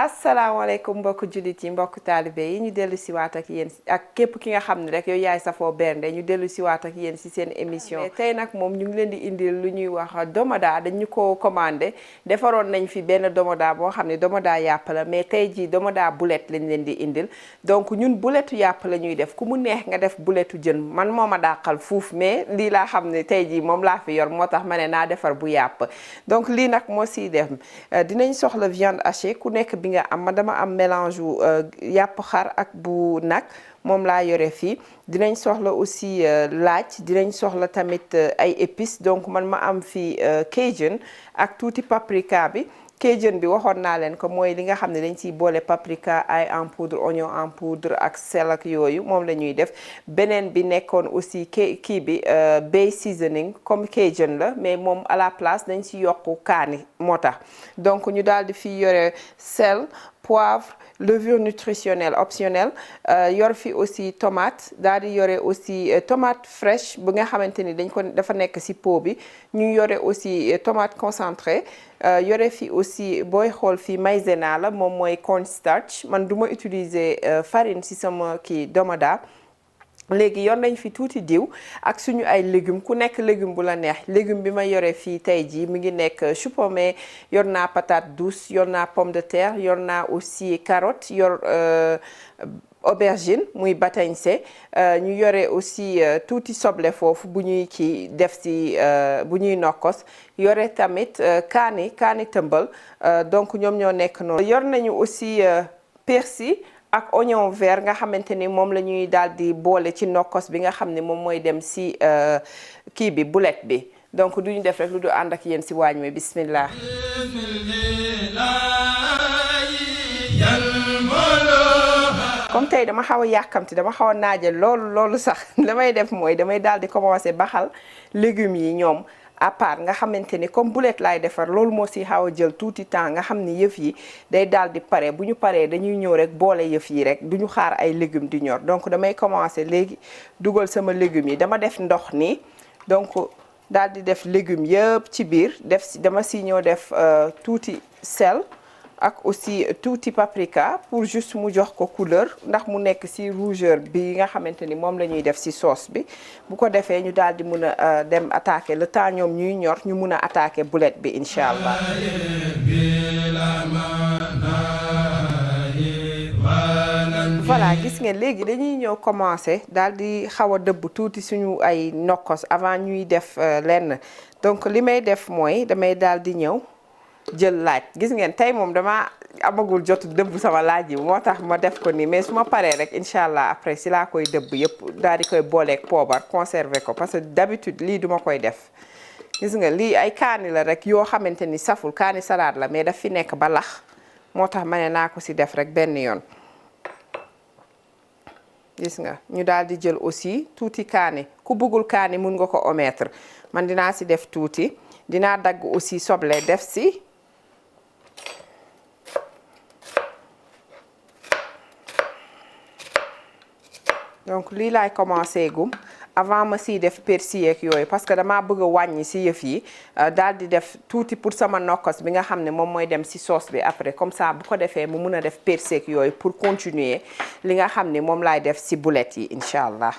asalaamaaleykum mbokk jullit yi mbokk taalibe yi ñu dellu si waat ak yéen ak képp ki nga xam ne rek yow yaay safoo bernde ñu dellu si waat ak yéen si seen émission tey nag moom ñu ngi leen di indil lu ñuy wax domoda dañu ko commandé defaroon nañ fi benn domoda boo xam ne domoda yàpp la mais tey jii domoda boulet lañ leen di indil donc ñun bouletu yàpp la ñuy def ku mu neex nga def bouletu jën man moo ma dàqal fuuf mais lii laa xam ne tey jii moom laa fi yor moo tax ma ne naa defar bu yàpp donc lii nag moo siy def dinañ soxla viande hachée ku nekk bi nga am ma dama am mélange yàpp xar ak bu nag moom laa yore fii dinañ soxla aussi laaj dinañ soxla tamit ay épices donc man ma am fii cajun ak tuuti paprika bi cajun bi waxoon naa leen ko mooy li nga xam ne dañ ciy boole paprika ail en poudre oignon en poudre ak sel ak yooyu moom la ñuy def beneen bi nekkoon aussi kii bi bay seasoning comme cajun la mais moom à la place dañ ci yokku kaani moo tax donc ñu daal di fi yore sel poivre levure nutritionnelle optionnelle yor fi aussi tomate daal di yore aussi tomate fraîche bu nga xamante ni dafa nekk ci pot bi ñu yore aussi tomate concentrée yore fi aussi booy xool fi maïzena la moom mooy cornstarch man du ma utiliser farine ci sama kii domoda léegi yor nañ fi tuuti diw ak suñu ay légumes ku nekk légume bu la neex légume bi ma yore fii tey jii mi ngi nekk chou pommé yor naa patate douce yor naa pomme de terre yor naa aussi carotte yor aubergine muy batañse ñu yore aussi tuuti soble foofu bu ñuy ci def ci bu ñuy nokkos yore tamit kaani tëmbal donc ñoom ñoo nekk noonu yor nañu aussi persil ak oignon vert nga xamante ni moom la ñuy daal di boole ci nokkos bi nga xam ne moom mooy dem ci kii bi boulet bi donc duñu def rek lu du ànd ak yéen ci waañ mi bismillah comme tey dama xaw a yàkkamti dama xaw a naaje loolu sax damay def mooy damay daal di commencer baxal légumes yi ñoom à part nga xamante ni comme boulet laay defar loolu moo si xaw a jël tuuti temps nga xam ni yëf yi day daal di pare bu ñu paree dañuy ñëw rek boole yëf yi rek duñu xaar ay légumes di ñor donc damay commencer léegi dugal sama légumes yi dama def ndox nii donc daal di def légumes yëpp ci biir dama si ñëw def tuuti sel ak aussi tuuti paprika pour juste mu jox ko couleur ndax mu nekk ci rougeur bi nga xamante ni moom la ñuy def ci sauce bi bu ko defee ñu daal di mun a dem attaquer le temps ñoom ñuy ñor ñu mun a attaquer boulet bi incha allah. voilà gis ngeen léegi dañuy ñëw commencer daal di xaw a dëbb tuuti suñu ay nokkos avant ñuy def lenn donc li may def mooy damay daal di ñëw. jël laaj gis ngeen tey moom dama amagul jotu dëbb sama laaj yi moo tax ma def ko nii mais su ma paree rek incha allah après si laa koy dëbb yëpp daal di koy booleeg poobar conserver ko parce que d'habitude lii duma koy def gis nga lii ay kaani la rek yoo xamante ni saful kaani salade la mais daf fi nekk ba lax moo tax ma ne naa ko si def rek benn yoon gis nga ñu daal di jël aussi tuuti kaani ku bëggul kaani mun nga ko omettre man dinaa si def tuuti dinaa dagg aussi soble def si donc lii laay commencé gum avant ma siy def persil ak yooyu parce que damaa bëgg a wàññi si yëf yi daal di def tuuti pour sama nokkos bi nga xam ne moom mooy dem si sauce bi après comme ça bu ko defee mu mun a def persil ak yooyu pour continuer li nga xam ne moom laay def si boulet yi incha allah.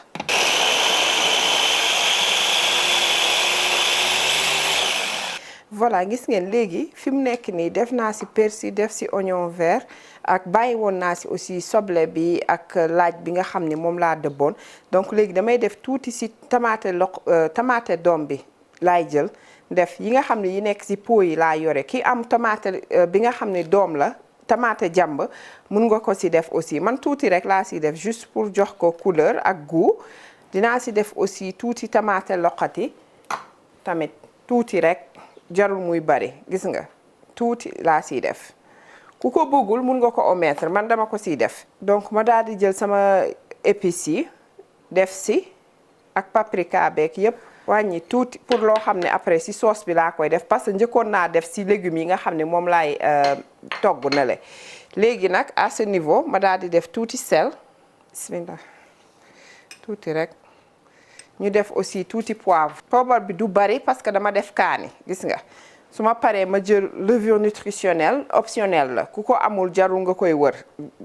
voilà gis ngeen léegi fi mu nekk nii def naa ci persil def ci oignon vert ak bàyyi woon naa ci aussi soble bi ak laaj bi nga xam ne moom laa dëbboon donc léegi damay def tuuti ci tomate doom bi laay jël def yi nga xam ne yi nekk ci pot yi laa yore ki am tomate bi nga xam ne doom la tomate jàmb mun nga ko ci def aussi man tuuti rek laa ci def juste pour jox ko couleur ak goût dinaa ci def aussi tuuti tomate loqati tamit tuuti rek jarul muy bari gis nga tuuti laa siy def ku ko bëggul mun nga ko omettre man dama ko siy def donc ma daal di jël sama épices yi def si ak paprika beeg yépp wàññi tuuti pour loo xam ne après si sauce bi laa koy def parce que njëkkoon naa def si légumes yi nga xam ne moom laay togg na le léegi nag à ce niveau ma daal di def tuuti sel bismillah tuuti rek ñu def aussi tuuti poivre. poobar bi du bari parce que dama def kaani gis nga su ma paree ma jël levure nutritionnelle optionnelle la ku ko amul jarul nga koy wër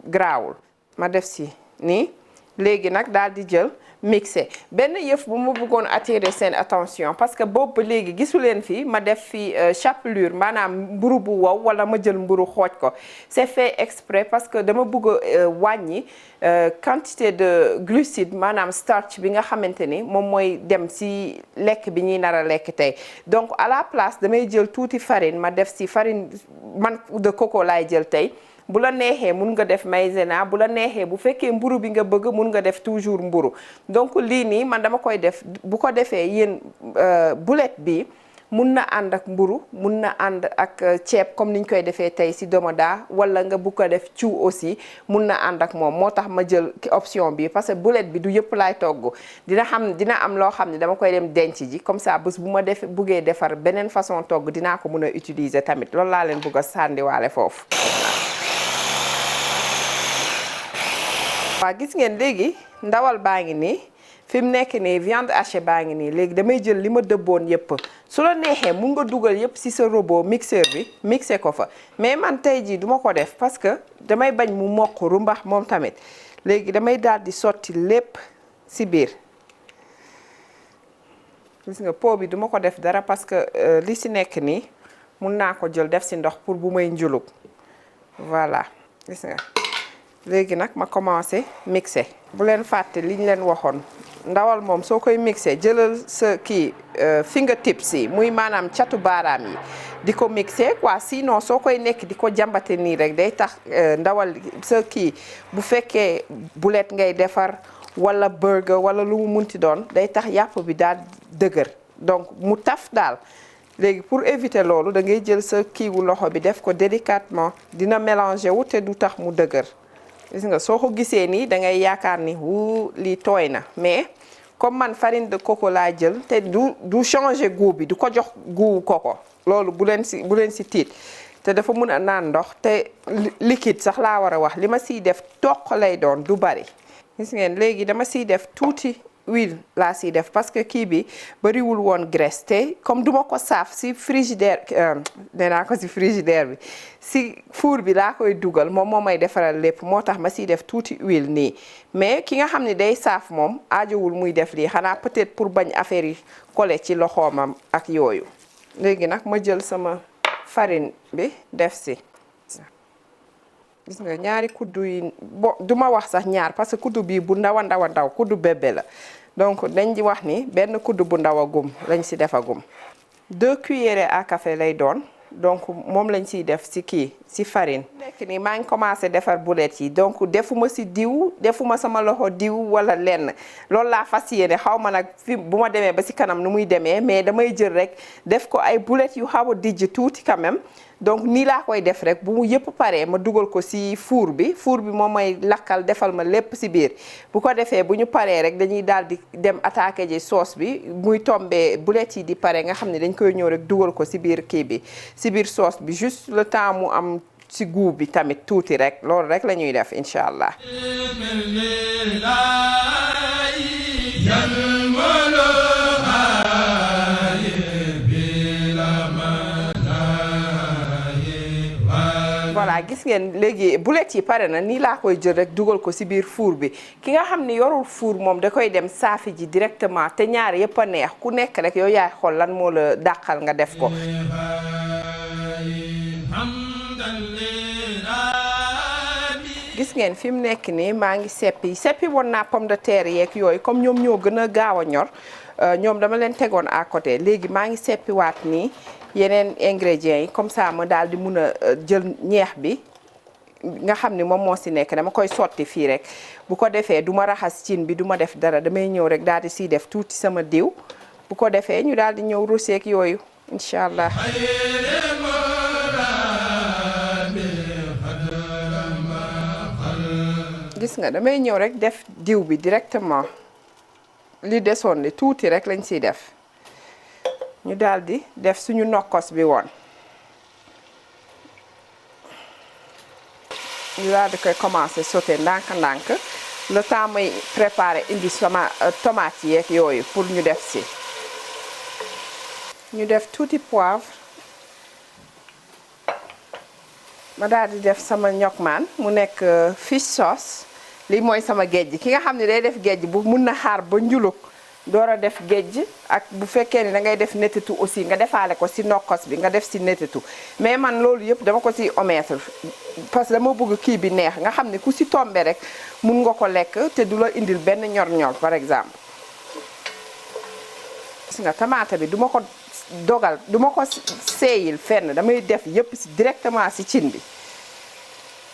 garaawul ma def si nii léegi nag daal di jël mixé benn yëf bu ma bëggoon attirer seen attention parce que boobu ba léegi gisu leen fii ma def fi chapelure maanaam mburu bu wow wala ma jël mburu xooj ko c'est fait exprès parce que dama bëgg a wàññi quantité de glucides maanaam starch bi nga xamante ni moom mooy dem ci lekk bi ñuy nar a lekk tey donc à la place damay jël tuuti farine ma def ci farine man de coco laay jël tey bu la neexee mun nga def maïzena bu la neexee bu fekkee mburu bi nga bëgg mun nga def toujours mburu donc lii nii man dama koy def bu ko defee yéen boulette bi mun na ànd ak mburu mun na ànd ak ceeb comme niñ koy defee tey ci domoda wala nga bu ko def ciw aussi mun na ànd ak moom moo tax ma jël option bi parce que boulette bi du yëpp laay togg dina am loo xam ne dama koy dem denc ji comme ça bés bu ma buggee defar beneen façon togg dinaa ko mun a utiliser tamit loolu laa leen bëgg a sànniwaale foofu. waaw gis ngeen léegi ndawal baa ngi nii fi mu nekk nii viande hachée baa ngi nii léegi damay jël li ma dëbboon yëpp su la neexee mun nga dugal yëpp ci sa robot mixeur bi mixé ko fa mais man tey jii duma ko def parce que damay bañ mu mokk rumbax moom tamit léegi damay daal di sotti lépp ci biir gis nga pot bi duma ko def dara parce que li ci nekk nii mun naa ko jël def ci ndox pour bu may njulug voilà gis nga léegi nag ma commencé mixé bu leen fàtte liñ leen waxoon ndawal moom soo koy mixé jëlal sa kii fingertips yi muy maanaam catu baaraam yi di ko mixé quoi sinon soo koy nekk di ko jàmbate nii rek day tax ndawal sa kii bu fekkee boulette ngay defar wala burger wala lu mu munti doon day tax yàpp bi daal dëgër donc mu taf daal léegi pour éviter loolu da ngay jël sa kiiwu loxo bi def ko délicatement dina mélanger wu te du tax mu dëgër gis nga soo ko gisee nii da ngay yaakaar ni lii tooy na mais comme man farine de coco laa jël te du changer goût bi du ko jox goût coco loolu bu leen si tiit te dafa mun a naan ndox te liquide sax laa war a wax li ma siy def toq lay doon du bari gis ngeen léegi dama siy def tuuti huile laa siy def parce que kii bi bariwul woon graisse te comme duma ko saaf si frigidaire nee naa ko si frigidaire bi si four bi laa koy dugal moom moo may defaral lépp moo tax ma siy def tuuti huile nii mais ki nga xam ne day saaf moom aajowul muy def lii xanaa peut-être pour bañ affaire yi collé ci loxoomam ak yooyu léegi nag ma jël sama farine bi def si gis nga ñaari kuddu yi duma wax sax ñaar parce que kuddu bii bu ndaw a ndaw kuddu bébé la donc dañ di wax ni benn kuddu bu ndaw a gum lañ si defagum 2 cuillerées à café lay doon donc moom lañ siy def si kii si farine nekk ni maa ngi commencé defar boulette yi donc defuma si diw defuma sama loxo diw wala lenn loolu laa fas yéene xaw ma nag fi bu ma demee ba si kanam nu muy demee mais damay jël rek def ko ay boulettes yu xaw a dijj tuuti quand même donc nii laa koy def rek bu mu yëpp paree ma dugal ko ci four bi moom may lakkal defal ma lépp ci biir bu ko defee bu ñu paree rek dañuy daal di dem attaquer ji sauce bi muy tombé boulettes yi di pare nga xam ne dañ koy ñëw rek dugal ko ci biir kii bi ci biir sauce bi juste le temps mu am ci goût bi tamit tuuti rek loolu rek la ñuy def incha allah. voilà gis ngeen léegi boulettes yi pare na nii laa koy jël rek dugal ko ci biir four bi ki nga xam ni yorul four moom da koy dem saafi ji directement te ñaar yëpp a neex ku nekk rek yow yaay xool lan moo la dàqal nga def ko. gis ngeen fi mu nekk nii maa ngi seppi woon naa pomme de terre yeeg yooyu comme ñoom ñoo gën a gaaw a ñor ñoom dama leen tegoon à côté léegi maa ngi seppiwaat nii yeneen ingrédients yi comme ça ma daal di mun a jël ñeex bi nga xam ni moom moo ci nekk dama koy sotti fii rek bu ko defee du ma raxas cin bi du ma def dara damay ñëw rek daal di siy def tuuti sama diw bu ko defee ñu daal di ñëw roseek yooyu incha allah. gis nga damay ñëw rek def diw bi directement li desoon li tuuti rek lañ siy def ñu daal di def suñu nokkos bi woon ñu daal di koy commencer sauter ndànk-ndànk le temps may préparer indi sama tomate yeeg yooyu pour ñu def si. ñu def tuuti poivre ma daal di def sama ñokmaan mu nekk fish sauce lii mooy sama géej ki nga xam ne day def géej bu mun na xaar ba njulug door a def géej ak bu fekkee ni da ngay def netetu aussi nga defaale ko si nokkos bi nga def si netetu mais man loolu yëpp dama ko si omettre parce que dama bëgg kii bi neex nga xam ne ku si tombé rek mun nga ko lekk te du la indil benn ñor-ñor par exemple. gis nga tamaate bi duma ko dogal duma ko seeyil fenn damay def yëpp si directement si cin bi.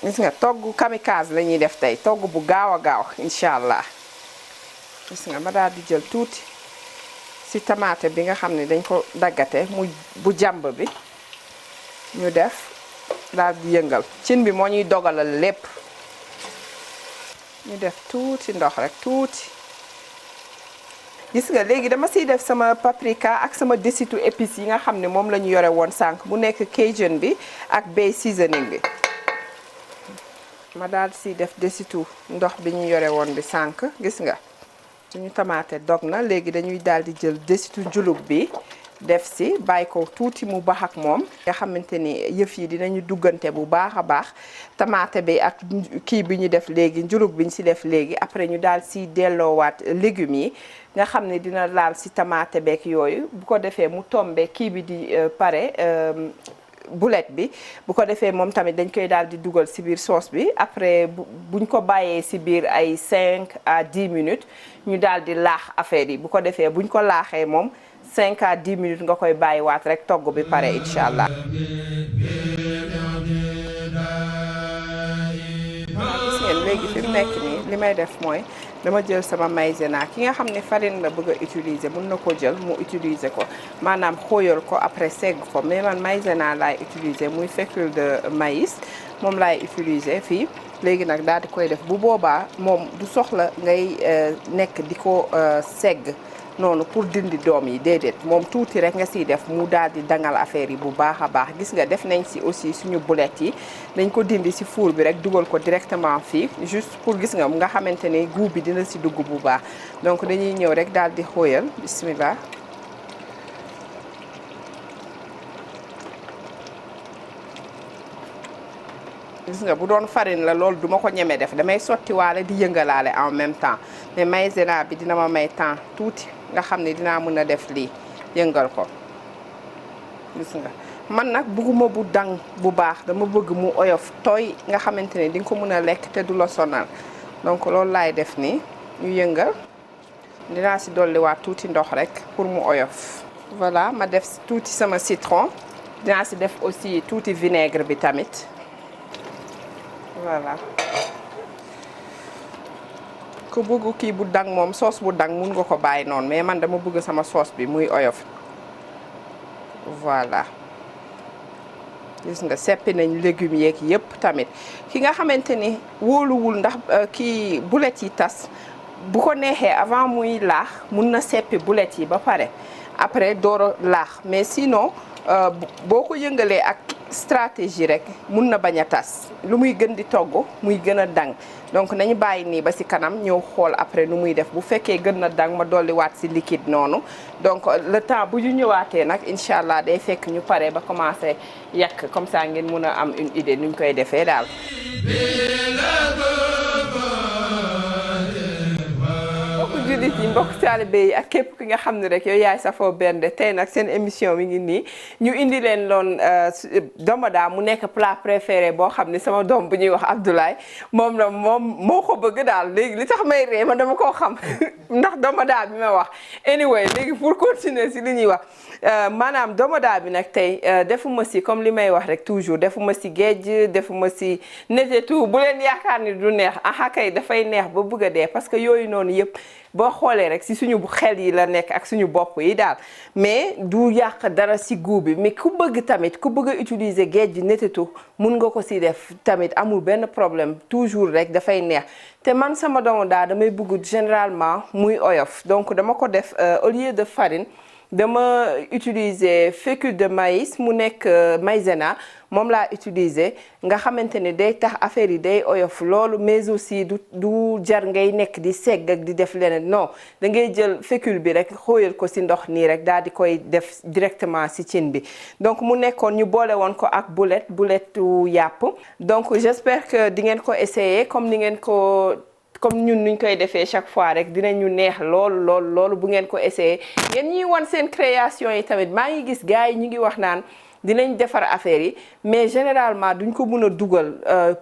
gis nga togg kamikaze la ñuy def tey togg bu gaaw a gaaw incha allah. gis nga ma daal di jël tuuti ci tamaate bi nga xam ne dañ ko daggate mu bu jàmb bi ñu def daal di yëngal cin bi moo ñuy dogalal lépp ñu def tuuti ndox rek tuuti. gis nga léegi dama siy def sama paprika ak sama desitu épices yi nga xam ne moom la ñu yore woon sànq mu nekk cajun bi ak bay seasoning bi. ma daal di siy def desitu ndox bi ñu yore woon bi sànq gis nga. suñu tamaate dog na léegi dañuy daal di jël desitu njulug bi def si bàyyi ko tuuti mu baax ak moom nga xamante ni yëf yi dinañu duggante bu baax a baax tamaate bi ak kii bi ñu def léegi njulug bi ñu si def léegi après ñu daal si delloowaat légumes yi nga xam ne dina laal si tamaate beeg yooyu bu ko defee mu tombe kii bi di pare boulette bi bu ko defee moom tamit dañ koy daal di dugal ci biir sauce bi après buñ ko bàyyee ci biir ay 5 à 10 minutes ñu daal di laax affaire yi bu ko defee buñ ko laaxee moom 5 à 10 minutes nga koy bàyyiwaat rek togg bi pare incha allah. gis ngeen léegi fi mu nekk nii li may def mooy dama jël sama maïzena ki nga xam ne farine la bëgg a utiliser mun na ko jël mu utiliser ko maanaam xóoyal ko après segg ko mais man maïzena laay utiliser muy fécule de maïs moom laay utiliser fii léegi nag daal di koy def bu boobaa moom du soxla ngay nekk di ko segg noonu pour dindi doom yi déedéet moom tuuti rek nga siy def mu daal di dangal affaire yi bu baax a baax gis nga def nañ si aussi suñu boulette yi dañ ko dindi si four bi rek dugal ko directement fii juste pour gis nga nga xamante ne goût bi dina si dugg bu baax donc dañuy ñëw rek daal di xóoyal bismillah. gis nga bu doon farine la loolu duma ko ñeme def damay sottiwaale di yëngalaale en même temps mais maïzena bi dina ma may temps tuuti nga xam ne dinaa mën a def lii yëngal ko gis nga man nag bëgguma bu dang bu baax dama bëgg mu oyof tooy nga xamante ne di nga ko mën a lekk te du la sonal donc loolu laay def nii ñu yëngal dinaa si dolliwaat tuuti ndox rek pour mu oyof. voilà ma def tuuti sama citron dinaa si def aussi tuuti vinaigre bi tamit. voilà ku bëgg kii bu dang moom sauce bu dang mun nga ko bàyyi noonu mais man dama bëgg sama sauce bi muy oyof. voilà gis nga seppi nañ légumes yeeg yëpp tamit ki nga xamante ni wóoluwul ndax kii boulettes yi tas bu ko neexee avant muy laax mun na seppi boulettes yi ba pare après door a laax mais sinon boo ko yëngalee ak stratégie rek mun na bañ a tas lu muy gën di togg muy gën a dang donc nañu bàyyi nii ba ci kanam ñëw xool après nu muy def bu fekkee gën na dang ma dolli waat ci liquide noonu donc le temps bu ñu ñëwaatee nag incha allah day fekk ñu pare ba commencé yàq comme ça ngeen mun a am une idée nuñ koy defee daal. jullit yi mbokk taalibe yi ak képp ki nga xam ne rek yow yaay safoo bernde tey nag seen émission mi ngi nii ñu indi leen loon domoda mu nekk plat préféré boo xam ne sama doom bu ñuy wax Abdoulaye moom moo ko bëgg daal léegi li tax may ree ma dama koo xam ndax domoda bi ma wax anyway léegi pour continuer si li ñuy wax maanaam domoda bi nag tey defuma si comme li may wax rek toujours defuma si géej defuma si netetu bu leen yaakaar ni du neex aha kay dafay neex ba bëgg a dee parce que yooyu noonu yëpp boo xoolee rek si suñu xel yi la nekk ak suñu bopp yi daal mais du yàq dara si goût bi mais ku bëgg tamit ku bëgg a utiliser géej gi netetu mun nga ko si def tamit amul benn problème toujours rek dafay neex te man sama domoda damay bëgg généralement muy oyof donc dama ko def au lieu de farine dama utiliser fécule de maïs mu nekk maïzena moom laa utiliser nga xamante ne day tax affaire yi day oyof loolu mais aussi du jar ngay nekk di segg ak di def leneen non da ngay jël fécule bi rek xóoyal ko ci ndox nii rek daal di koy def directement ci cin bi donc mu nekkoon ñu boole woon ko ak boulettu yàpp donc j'espère que di ngeen ko essayer comme ñun nuñ koy defee chaque fois rek dinañu neex loolu bu ngeen ko essayer ngeen ñuy wan seen création yi tamit maa ngi gis gars yi ñu ngi wax naan dinañ defar affaire yi mais généralement duñ ko mën a dugal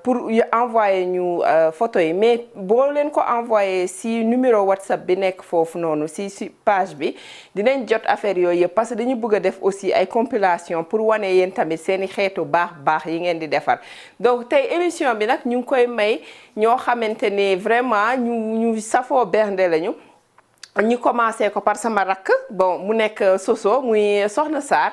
pour envoyer ñu photo yi mais boo leen ko envoyer ci numéro WhatsApp bi nekk foofu noonu ci page bi dinañ jot affaire yooyu yëpp parce que dañu bëgg a def aussi ay compilation pour wane yéen tamit seeni xeetu baax yi ngeen di defar donc tey émission bi nag ñu ngi koy may ñoo xamante ne vraiment ñu safoo bernde lañu ñu commencé ko par sama rakk bon mu nekk Soso muy Soxna Sarr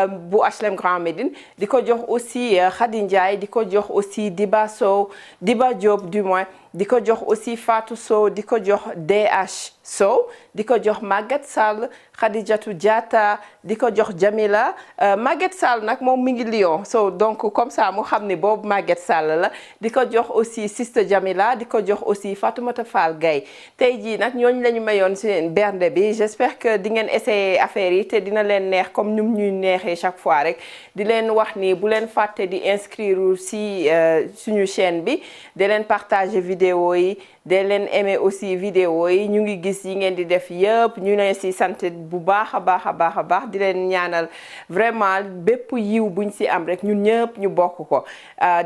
bu HLM Grand Médine di ko jox aussi Khady Ndiaye di ko jox aussi Diba Sow Diba Diop du moins di ko jox aussi Fatou Sow di ko jox DH Sow di ko jox Maguette Sall Khadijatou Diatta di ko jox Jamila Maguette Sall nag moom mi ngi Lyon so donc comme ça mu xam ni boobu Maguette Sall la di ko jox aussi Siste Jamila di ko jox aussi Fatoumata Fall Gaye tey jii nag ñooñu la ñu mayoon seen bernde bi j'espère que di ngeen essayer affaire yi te dina leen neex comme ñum ñuy neexee chaque fois rek di leen wax ni bu leen fàtte di inscrire ci suñu chaîne bi di leen partager vidéo yi de leen aimer aussi vidéo yi ñu ngi gis yi ngeen di def yëpp ñu leen ci sant bu baax a baax di leen ñaanal vraiment bépp yiw buñ ci am rek ñun ñëpp ñu bokk ko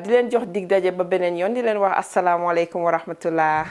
di leen jox dig daje ba beneen yoon di leen wax asalaamaaleykum wa rahmatullah